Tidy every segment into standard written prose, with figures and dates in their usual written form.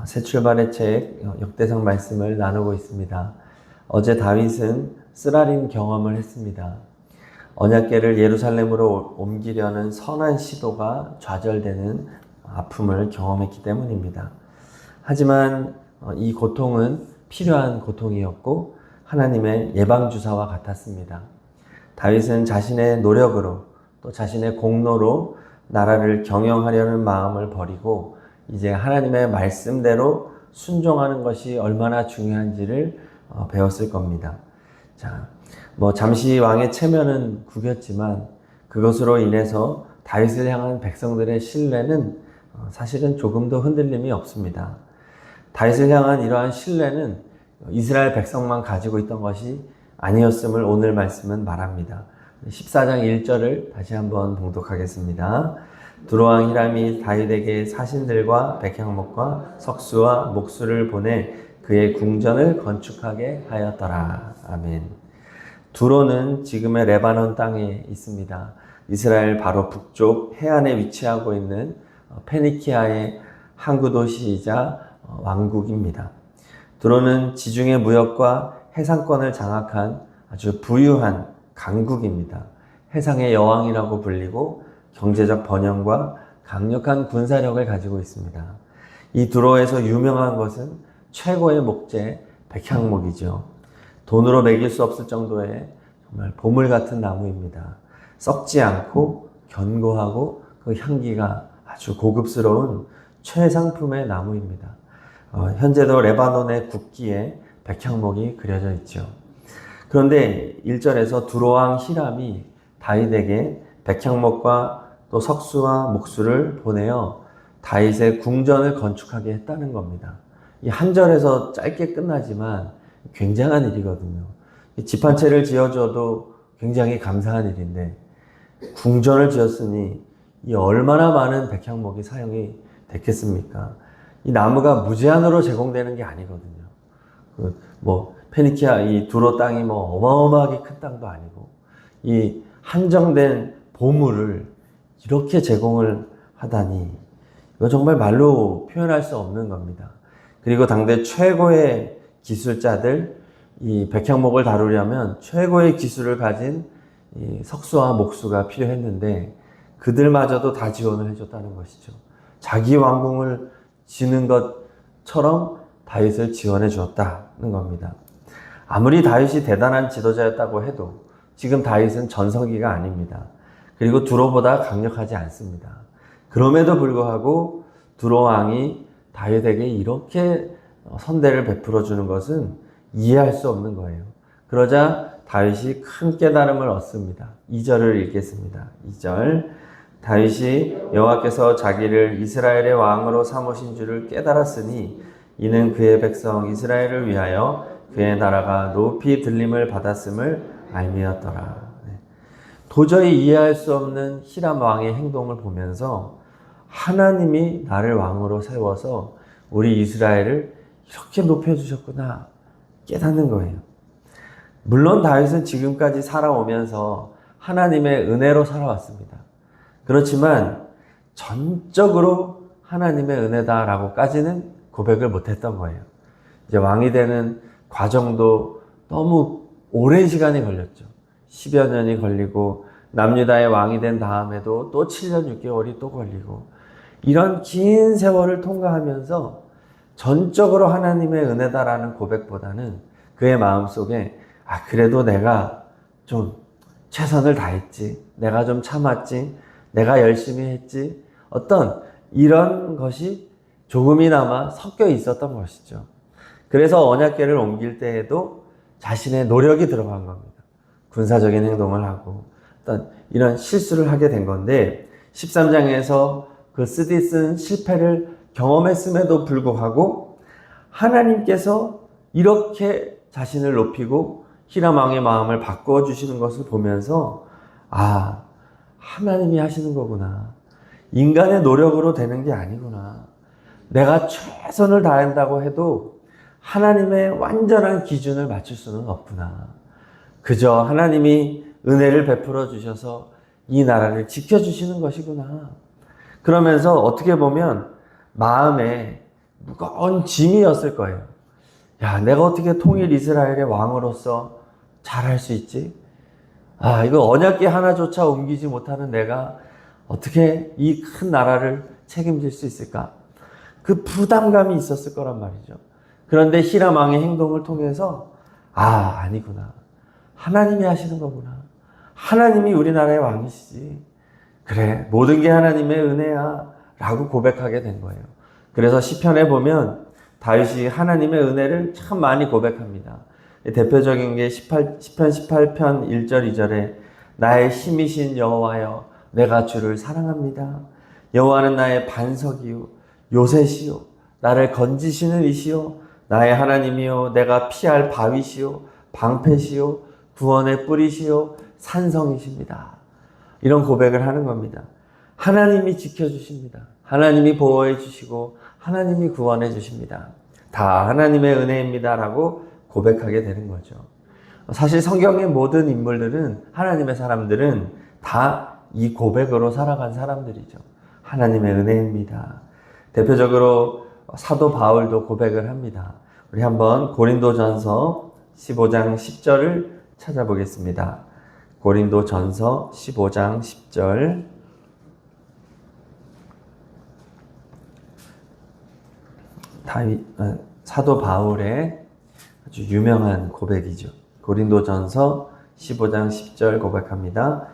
새 출발의 책 역대상 말씀을 나누고 있습니다. 어제 다윗은 쓰라림 경험을 했습니다. 언약궤를 예루살렘으로 옮기려는 선한 시도가 좌절되는 아픔을 경험했기 때문입니다. 하지만 이 고통은 필요한 고통이었고 하나님의 예방주사와 같았습니다. 다윗은 자신의 노력으로 또 자신의 공로로 나라를 경영하려는 마음을 버리고 이제 하나님의 말씀대로 순종하는 것이 얼마나 중요한지를 배웠을 겁니다. 자, 잠시 왕의 체면은 구겼지만 그것으로 인해서 다윗을 향한 백성들의 신뢰는 사실은 조금도 흔들림이 없습니다. 다윗을 향한 이러한 신뢰는 이스라엘 백성만 가지고 있던 것이 아니었음을 오늘 말씀은 말합니다. 14장 1절을 다시 한번 봉독하겠습니다. 두로왕 히람이 다윗에게 사신들과 백향목과 석수와 목수를 보내 그의 궁전을 건축하게 하였더라. 아멘. 두로는 지금의 레바논 땅에 있습니다. 이스라엘 바로 북쪽 해안에 위치하고 있는 페니키아의 항구 도시이자 왕국입니다. 두로는 지중해 무역과 해상권을 장악한 아주 부유한 강국입니다. 해상의 여왕이라고 불리고 경제적 번영과 강력한 군사력을 가지고 있습니다. 이 두로에서 유명한 것은 최고의 목재 백향목이죠. 돈으로 매길 수 없을 정도의 정말 보물 같은 나무입니다. 썩지 않고 견고하고 그 향기가 아주 고급스러운 최상품의 나무입니다. 현재도 레바논의 국기에 백향목이 그려져 있죠. 그런데 1절에서 두로왕 히람이 다윗에게 백향목과 또 석수와 목수를 보내어 다윗의 궁전을 건축하게 했다는 겁니다. 이 한 절에서 짧게 끝나지만 굉장한 일이거든요. 집 한 채를 지어줘도 굉장히 감사한 일인데 궁전을 지었으니 이 얼마나 많은 백향목이 사용이 됐겠습니까? 이 나무가 무제한으로 제공되는 게 아니거든요. 페니키아 이 두로 땅이 어마어마하게 큰 땅도 아니고 이 한정된 보물을 이렇게 제공을 하다니 이거 정말 말로 표현할 수 없는 겁니다. 그리고 당대 최고의 기술자들, 이 백향목을 다루려면 최고의 기술을 가진 이 석수와 목수가 필요했는데 그들마저도 다 지원을 해줬다는 것이죠. 자기 왕궁을 지는 것처럼 다윗을 지원해 주었다는 겁니다. 아무리 다윗이 대단한 지도자였다고 해도 지금 다윗은 전성기가 아닙니다. 그리고 두로보다 강력하지 않습니다. 그럼에도 불구하고 두로 왕이 다윗에게 이렇게 선대를 베풀어 주는 것은 이해할 수 없는 거예요. 그러자 다윗이 큰 깨달음을 얻습니다. 2절을 읽겠습니다. 2절 다윗이 여호와께서 자기를 이스라엘의 왕으로 삼으신 줄을 깨달았으니 이는 그의 백성 이스라엘을 위하여 그의 나라가 높이 들림을 받았음을 알미었더라. 도저히 이해할 수 없는 히람 왕의 행동을 보면서 하나님이 나를 왕으로 세워서 우리 이스라엘을 이렇게 높여주셨구나 깨닫는 거예요. 물론 다윗은 지금까지 살아오면서 하나님의 은혜로 살아왔습니다. 그렇지만 전적으로 하나님의 은혜다라고까지는 고백을 못했던 거예요. 이제 왕이 되는 과정도 너무 오랜 시간이 걸렸죠. 10여 년이 걸리고 남유다의 왕이 된 다음에도 또 7년 6개월이 또 걸리고 이런 긴 세월을 통과하면서 전적으로 하나님의 은혜다라는 고백보다는 그의 마음속에 그래도 내가 좀 최선을 다했지, 내가 좀 참았지, 내가 열심히 했지, 어떤 이런 것이 조금이나마 섞여 있었던 것이죠. 그래서 언약궤를 옮길 때에도 자신의 노력이 들어간 겁니다. 군사적인 행동을 하고 어떤 이런 실수를 하게 된 건데 13장에서 그 쓰디쓴 실패를 경험했음에도 불구하고 하나님께서 이렇게 자신을 높이고 히람 왕의 마음을 바꾸어 주시는 것을 보면서 하나님이 하시는 거구나. 인간의 노력으로 되는 게 아니구나. 내가 최선을 다한다고 해도 하나님의 완전한 기준을 맞출 수는 없구나. 그저 하나님이 은혜를 베풀어 주셔서 이 나라를 지켜주시는 것이구나. 그러면서 어떻게 보면 마음에 무거운 짐이었을 거예요. 야, 내가 어떻게 통일 이스라엘의 왕으로서 잘할 수 있지? 아, 이거 언약궤 하나조차 옮기지 못하는 내가 어떻게 이 큰 나라를 책임질 수 있을까? 그 부담감이 있었을 거란 말이죠. 그런데 히람 왕의 행동을 통해서 아니구나. 하나님이 하시는 거구나. 하나님이 우리나라의 왕이시지. 그래, 모든 게 하나님의 은혜야 라고 고백하게 된 거예요. 그래서 시편에 보면 다윗이 하나님의 은혜를 참 많이 고백합니다. 대표적인 게 시편 18편 1절 2절에 나의 힘이신 여호와여 내가 주를 사랑합니다. 여호와는 나의 반석이요 요새시요 나를 건지시는 이시요 나의 하나님이요 내가 피할 바위시요 방패시요 구원의 뿌리시요 산성이십니다. 이런 고백을 하는 겁니다. 하나님이 지켜주십니다. 하나님이 보호해 주시고 하나님이 구원해 주십니다. 다 하나님의 은혜입니다 라고 고백하게 되는 거죠. 사실 성경의 모든 인물들은 하나님의 사람들은 다 이 고백으로 살아간 사람들이죠. 하나님의 은혜입니다. 대표적으로 사도 바울도 고백을 합니다. 우리 한번 고린도전서 15장 10절을 찾아보겠습니다. 고린도전서 15장 10절 사도 바울의 아주 유명한 고백이죠. 고린도전서 15장 10절 고백합니다.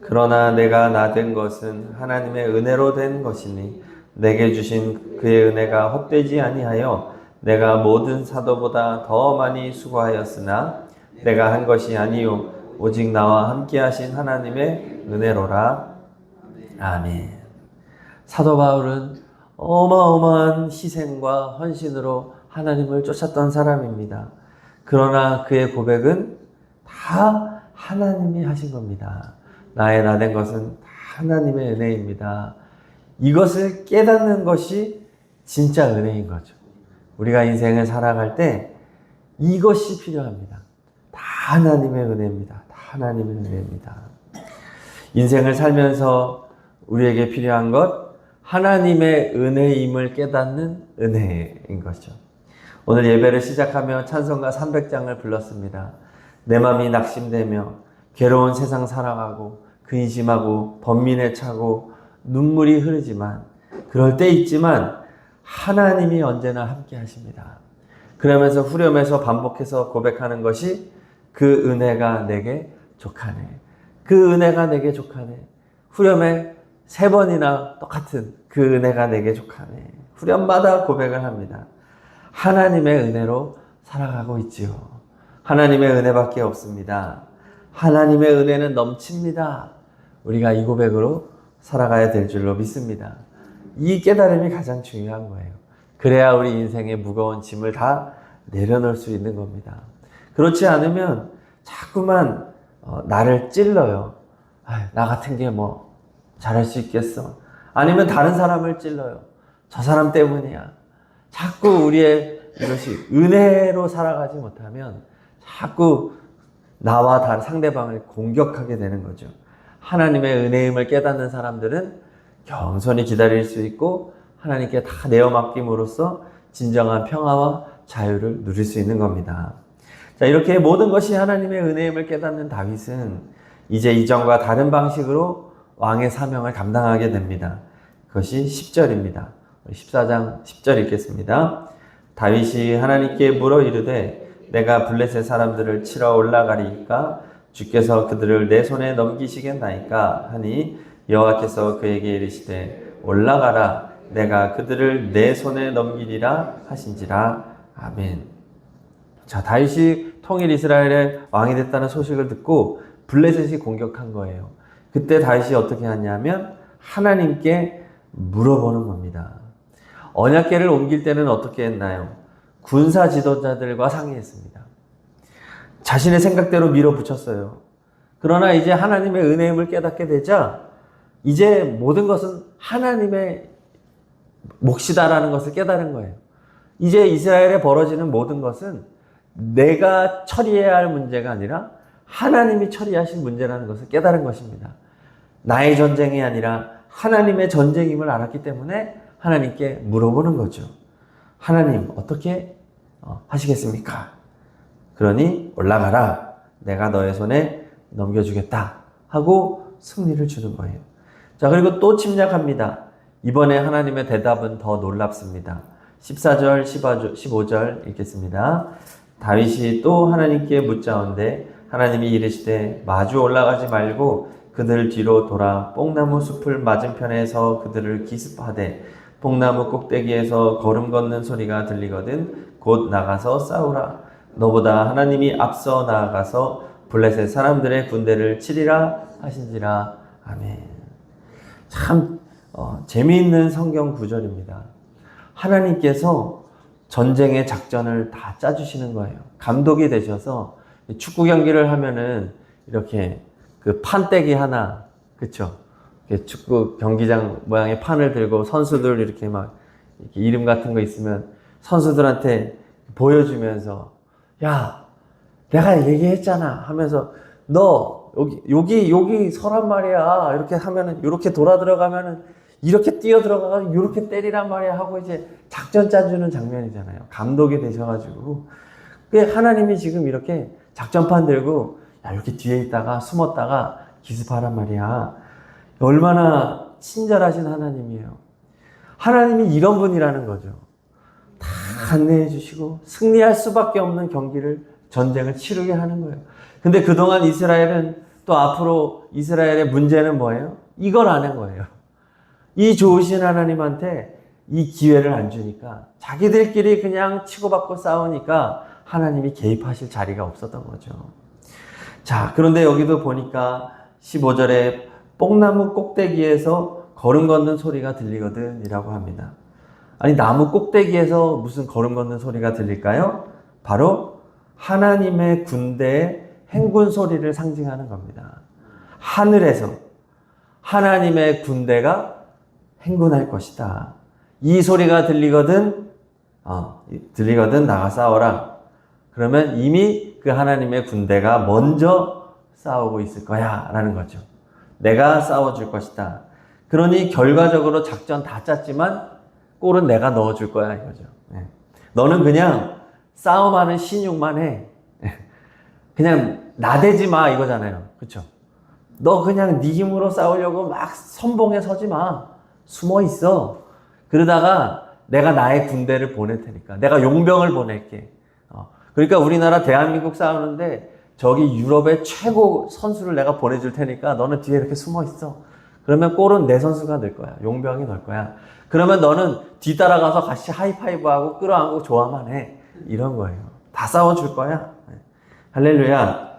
그러나 내가 나된 것은 하나님의 은혜로 된 것이니 내게 주신 그의 은혜가 헛되지 아니하여 내가 모든 사도보다 더 많이 수고하였으나 내가 한 것이 아니요 오직 나와 함께 하신 하나님의 은혜로라. 아멘. 사도 바울은 어마어마한 희생과 헌신으로 하나님을 쫓았던 사람입니다. 그러나 그의 고백은 다 하나님이 하신 겁니다. 나의 나된 것은 다 하나님의 은혜입니다. 이것을 깨닫는 것이 진짜 은혜인 거죠. 우리가 인생을 살아갈 때 이것이 필요합니다. 다 하나님의 은혜입니다. 다 하나님의 은혜입니다. 인생을 살면서 우리에게 필요한 것, 하나님의 은혜임을 깨닫는 은혜인 거죠. 오늘 예배를 시작하며 찬송가 300장을 불렀습니다. 내 맘이 낙심되며 괴로운 세상 살아가고 근심하고 번민에 차고 눈물이 흐르지만 그럴 때 있지만 하나님이 언제나 함께 하십니다. 그러면서 후렴에서 반복해서 고백하는 것이 그 은혜가 내게 족하네. 그 은혜가 내게 족하네. 후렴에 3번이나 똑같은 그 은혜가 내게 족하네. 후렴마다 고백을 합니다. 하나님의 은혜로 살아가고 있지요. 하나님의 은혜밖에 없습니다. 하나님의 은혜는 넘칩니다. 우리가 이 고백으로 살아가야 될 줄로 믿습니다. 이 깨달음이 가장 중요한 거예요. 그래야 우리 인생의 무거운 짐을 다 내려놓을 수 있는 겁니다. 그렇지 않으면 자꾸만 나를 찔러요. 나 같은 게 뭐 잘할 수 있겠어. 아니면 다른 사람을 찔러요. 저 사람 때문이야. 자꾸 우리의 이것이 은혜로 살아가지 못하면 자꾸 나와 다른 상대방을 공격하게 되는 거죠. 하나님의 은혜임을 깨닫는 사람들은 겸손히 기다릴 수 있고 하나님께 다 내어 맡김으로써 진정한 평화와 자유를 누릴 수 있는 겁니다. 자, 이렇게 모든 것이 하나님의 은혜임을 깨닫는 다윗은 이제 이전과 다른 방식으로 왕의 사명을 감당하게 됩니다. 그것이 10절입니다. 14장 10절 읽겠습니다. 다윗이 하나님께 물어 이르되 내가 블레셋 사람들을 치러 올라가리이까 주께서 그들을 내 손에 넘기시겠나이까 하니 여호와께서 그에게 이르시되 올라가라 내가 그들을 내 손에 넘기리라 하신지라. 아멘. 자, 다윗이 통일 이스라엘의 왕이 됐다는 소식을 듣고 블레셋이 공격한 거예요. 그때 다윗이 어떻게 하냐면 하나님께 물어보는 겁니다. 언약궤를 옮길 때는 어떻게 했나요? 군사 지도자들과 상의했습니다. 자신의 생각대로 밀어붙였어요. 그러나 이제 하나님의 은혜임을 깨닫게 되자 이제 모든 것은 하나님의 몫이다라는 것을 깨달은 거예요. 이제 이스라엘에 벌어지는 모든 것은 내가 처리해야 할 문제가 아니라 하나님이 처리하신 문제라는 것을 깨달은 것입니다. 나의 전쟁이 아니라 하나님의 전쟁임을 알았기 때문에 하나님께 물어보는 거죠. 하나님 어떻게 하시겠습니까? 그러니 올라가라. 내가 너의 손에 넘겨주겠다. 하고 승리를 주는 거예요. 자, 그리고 또 침략합니다. 이번에 하나님의 대답은 더 놀랍습니다. 14절, 15절 읽겠습니다. 다윗이 또 하나님께 묻자온데 하나님이 이르시되 마주 올라가지 말고 그들 뒤로 돌아 뽕나무 숲을 맞은편에서 그들을 기습하되 뽕나무 꼭대기에서 걸음 걷는 소리가 들리거든 곧 나가서 싸우라. 너보다 하나님이 앞서 나아가서 블레셋 사람들의 군대를 치리라 하신지라. 아멘. 참 재미있는 성경 구절입니다. 하나님께서 전쟁의 작전을 다 짜주시는 거예요. 감독이 되셔서 축구 경기를 하면은 이렇게 그 판때기 하나, 그쵸? 축구 경기장 모양의 판을 들고 선수들 이렇게 막 이렇게 이름 같은 거 있으면 선수들한테 보여주면서 야, 내가 얘기했잖아 하면서 너 여기 서란 말이야. 이렇게 하면은 이렇게 돌아 들어가면은 이렇게 뛰어 들어가서 이렇게 때리란 말이야 하고 이제 작전 짜주는 장면이잖아요. 감독이 되셔가지고 하나님이 지금 이렇게 작전판 들고 야, 이렇게 뒤에 있다가 숨었다가 기습하란 말이야. 얼마나 친절하신 하나님이에요. 하나님이 이런 분이라는 거죠. 다 안내해 주시고 승리할 수밖에 없는 전쟁을 치르게 하는 거예요. 근데 그동안 이스라엘은 또 앞으로 이스라엘의 문제는 뭐예요? 이걸 안 한 거예요. 이 좋으신 하나님한테 이 기회를 안 주니까 자기들끼리 그냥 치고받고 싸우니까 하나님이 개입하실 자리가 없었던 거죠. 자, 그런데 여기도 보니까 15절에 뽕나무 꼭대기에서 걸음 걷는 소리가 들리거든 이라고 합니다. 아니, 나무 꼭대기에서 무슨 걸음 걷는 소리가 들릴까요? 바로 하나님의 군대의 행군 소리를 상징하는 겁니다. 하늘에서 하나님의 군대가 행군할 것이다. 이 소리가 들리거든 나가 싸워라. 그러면 이미 그 하나님의 군대가 먼저 싸우고 있을 거야 라는 거죠. 내가 싸워줄 것이다. 그러니 결과적으로 작전 다 짰지만 골은 내가 넣어줄 거야 이거죠. 너는 그냥 싸움하는 신용만 해. 그냥 나대지 마 이거잖아요. 그렇죠? 너 그냥 네 힘으로 싸우려고 막 선봉에 서지 마. 숨어 있어. 그러다가 내가 나의 군대를 보낼 테니까. 내가 용병을 보낼게. 그러니까 우리나라 대한민국 싸우는데 저기 유럽의 최고 선수를 내가 보내줄 테니까 너는 뒤에 이렇게 숨어 있어. 그러면 골은 내 선수가 넣을 거야. 용병이 넣을 거야. 그러면 너는 뒤따라가서 같이 하이파이브하고 끌어안고 좋아만 해. 이런 거예요. 다 싸워줄 거야. 할렐루야.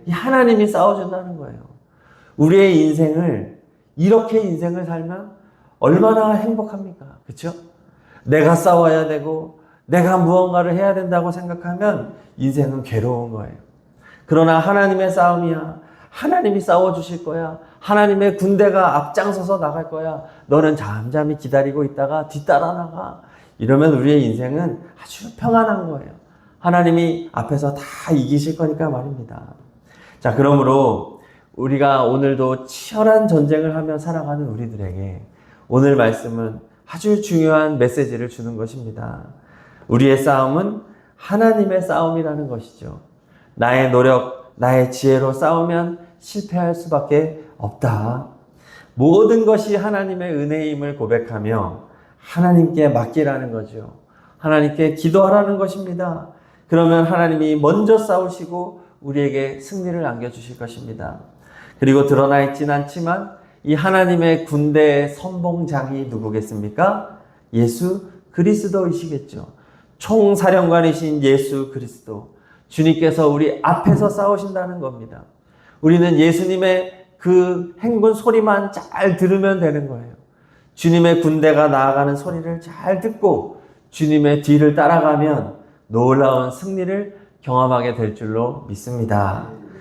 이 하나님이 싸워준다는 거예요. 우리의 인생을 이렇게 인생을 살면 얼마나 행복합니까? 그렇죠? 내가 싸워야 되고 내가 무언가를 해야 된다고 생각하면 인생은 괴로운 거예요. 그러나 하나님의 싸움이야. 하나님이 싸워주실 거야. 하나님의 군대가 앞장서서 나갈 거야. 너는 잠잠히 기다리고 있다가 뒤따라 나가. 이러면 우리의 인생은 아주 평안한 거예요. 하나님이 앞에서 다 이기실 거니까 말입니다. 자, 그러므로 우리가 오늘도 치열한 전쟁을 하며 살아가는 우리들에게 오늘 말씀은 아주 중요한 메시지를 주는 것입니다. 우리의 싸움은 하나님의 싸움이라는 것이죠. 나의 노력, 나의 지혜로 싸우면 실패할 수밖에 없다. 모든 것이 하나님의 은혜임을 고백하며 하나님께 맡기라는 거죠. 하나님께 기도하라는 것입니다. 그러면 하나님이 먼저 싸우시고 우리에게 승리를 안겨주실 것입니다. 그리고 드러나 있진 않지만 이 하나님의 군대의 선봉장이 누구겠습니까? 예수 그리스도이시겠죠. 총사령관이신 예수 그리스도. 주님께서 우리 앞에서 싸우신다는 겁니다. 우리는 예수님의 그 행군 소리만 잘 들으면 되는 거예요. 주님의 군대가 나아가는 소리를 잘 듣고 주님의 뒤를 따라가면 놀라운 승리를 경험하게 될 줄로 믿습니다.